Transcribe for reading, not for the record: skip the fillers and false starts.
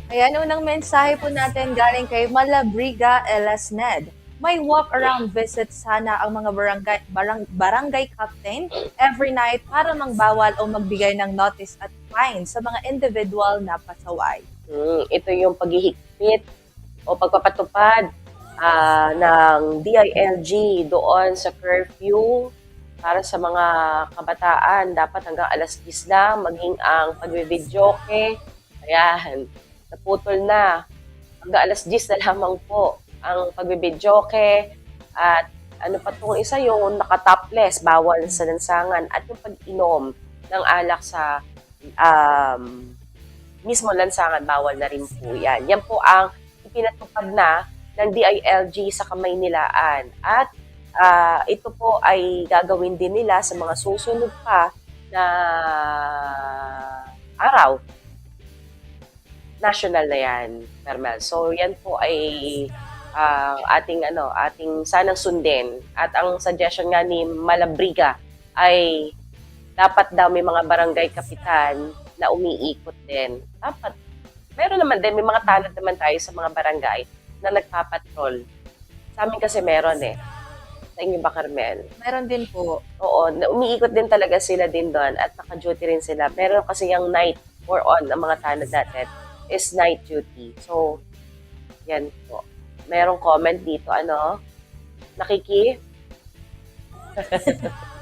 Ayan, unang mensahe po natin galing kay Malabriga Elasned. May walk-around visit sana ang mga barangay captain every night para mangbawal o magbigay ng notice at fine sa mga individual na pasaway. Ito yung paghihigpit o pagpapatupad ng DILG doon sa curfew para sa mga kabataan. Dapat hanggang alas 10 lang, maging ang pagbe-videoke. Ayan, naputol na. Hanggang alas 10 na lamang po ang pagbe-videoke. At ano pa itong isa, yung nakatopless, bawal sa lansangan. At yung pag-inom ng alak sa mismo lansangan, bawal na rin po yan. Yan po ang ipinatupad na ng DILG sa Kamaynilaan. At ito po ay gagawin din nila sa mga susunod pa na araw. National na yan, Carmel. So yan po ay ating sanang sundin. At ang suggestion nga ni Malabriga ay dapat daw may mga barangay kapitan na umiikot din. Dapat. Meron naman din, may mga tanod naman tayo sa mga barangay na nagpapatrol. Sa amin kasi meron eh. Sa inyo ba, Carmel? Meron din po. Oo, umiikot din talaga sila din doon at naka-duty rin sila. Meron kasi yung night or on ang mga tanod natin is night duty. So, yan po. Merong comment dito, nakiki?